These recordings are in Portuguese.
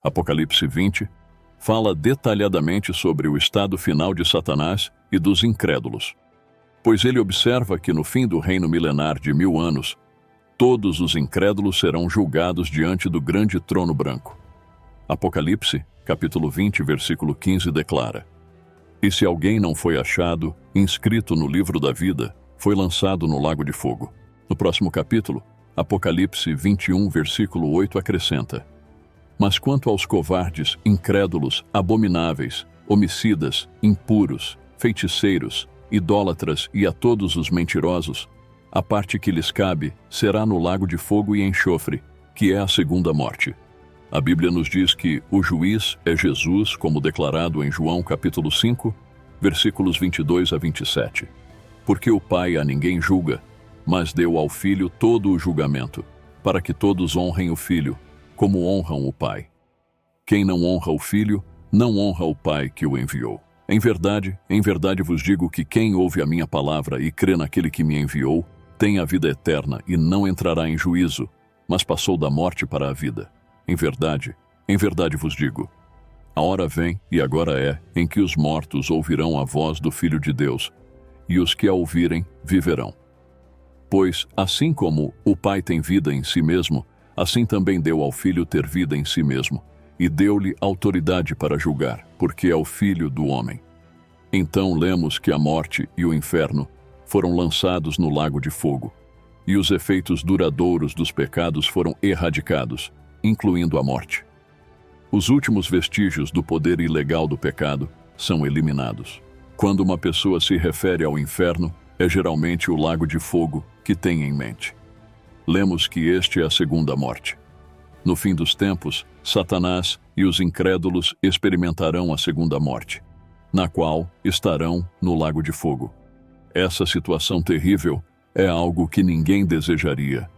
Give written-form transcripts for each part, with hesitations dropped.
Apocalipse 20 fala detalhadamente sobre o estado final de Satanás e dos incrédulos, pois ele observa que no fim do reino milenar de 1000 anos, todos os incrédulos serão julgados diante do grande trono branco. Apocalipse, capítulo 20, versículo 15 declara: "E se alguém não foi achado, inscrito no livro da vida, foi lançado no lago de fogo." No próximo capítulo, Apocalipse 21, versículo 8 acrescenta: "Mas quanto aos covardes, incrédulos, abomináveis, homicidas, impuros, feiticeiros, idólatras e a todos os mentirosos, a parte que lhes cabe será no lago de fogo e enxofre, que é a segunda morte." A Bíblia nos diz que o juiz é Jesus, como declarado em João capítulo 5, versículos 22 a 27. "Porque o Pai a ninguém julga, mas deu ao Filho todo o julgamento, para que todos honrem o Filho, como honram o Pai. Quem não honra o Filho, não honra o Pai que o enviou. Em verdade vos digo que quem ouve a minha palavra e crê naquele que me enviou, tem a vida eterna e não entrará em juízo, mas passou da morte para a vida. Em verdade vos digo, a hora vem, e agora é, em que os mortos ouvirão a voz do Filho de Deus, e os que a ouvirem viverão. Pois, assim como o Pai tem vida em si mesmo, assim também deu ao Filho ter vida em si mesmo, e deu-lhe autoridade para julgar, porque é o Filho do homem. Então lemos que a morte e o inferno foram lançados no lago de fogo, e os efeitos duradouros dos pecados foram erradicados, incluindo a morte. Os últimos vestígios do poder ilegal do pecado são eliminados. Quando uma pessoa se refere ao inferno, é geralmente o lago de fogo que tem em mente. Lemos que este é a segunda morte. No fim dos tempos, Satanás e os incrédulos experimentarão a segunda morte, na qual estarão no lago de fogo. Essa situação terrível é algo que ninguém desejaria.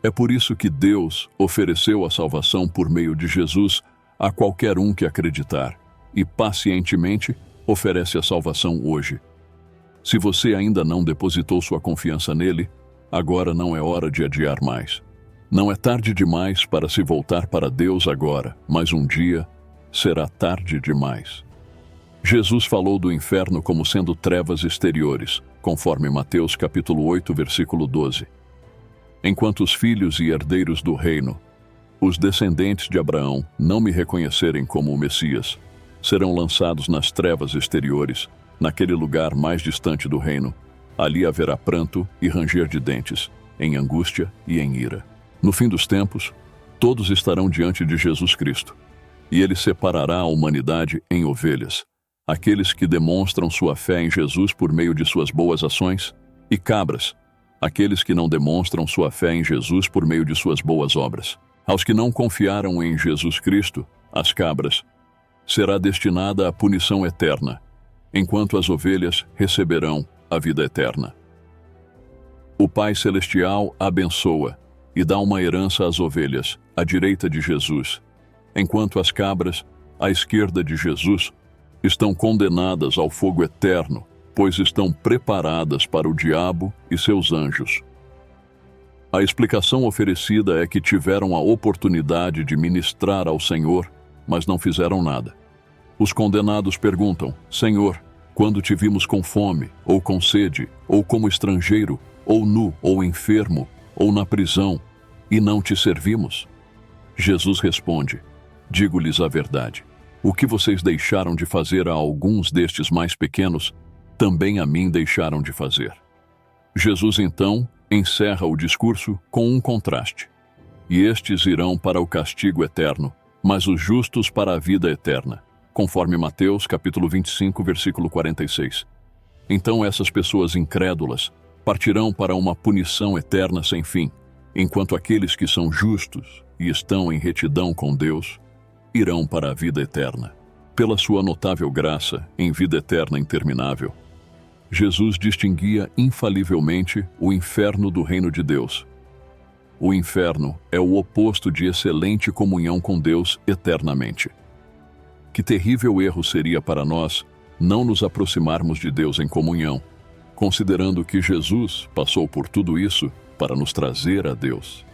É por isso que Deus ofereceu a salvação por meio de Jesus a qualquer um que acreditar, e pacientemente oferece a salvação hoje. Se você ainda não depositou sua confiança nele, agora não é hora de adiar mais. Não é tarde demais para se voltar para Deus agora, mas um dia será tarde demais. Jesus falou do inferno como sendo trevas exteriores, conforme Mateus capítulo 8, versículo 12. Enquanto os filhos e herdeiros do reino, os descendentes de Abraão, não me reconhecerem como o Messias, serão lançados nas trevas exteriores, naquele lugar mais distante do reino. Ali haverá pranto e ranger de dentes, em angústia e em ira. No fim dos tempos, todos estarão diante de Jesus Cristo, e ele separará a humanidade em ovelhas, aqueles que demonstram sua fé em Jesus por meio de suas boas ações, e cabras, aqueles que não demonstram sua fé em Jesus por meio de suas boas obras. Aos que não confiaram em Jesus Cristo, as cabras, será destinada a punição eterna, enquanto as ovelhas receberão a vida eterna. O Pai Celestial abençoa e dá uma herança às ovelhas, à direita de Jesus, enquanto as cabras, à esquerda de Jesus, estão condenadas ao fogo eterno, pois estão preparadas para o diabo e seus anjos. A explicação oferecida é que tiveram a oportunidade de ministrar ao Senhor, mas não fizeram nada. Os condenados perguntam: "Senhor, quando te vimos com fome, ou com sede, ou como estrangeiro, ou nu, ou enfermo, ou na prisão, e não te servimos?" Jesus responde: "Digo-lhes a verdade. O que vocês deixaram de fazer a alguns destes mais pequenos, também a mim deixaram de fazer." Jesus então encerra o discurso com um contraste. "E estes irão para o castigo eterno, mas os justos para a vida eterna", conforme Mateus capítulo 25, versículo 46. Então essas pessoas incrédulas partirão para uma punição eterna sem fim, enquanto aqueles que são justos e estão em retidão com Deus irão para a vida eterna. Pela sua notável graça em vida eterna interminável, Jesus distinguia infalivelmente o inferno do reino de Deus. O inferno é o oposto de excelente comunhão com Deus eternamente. Que terrível erro seria para nós não nos aproximarmos de Deus em comunhão, considerando que Jesus passou por tudo isso para nos trazer a Deus.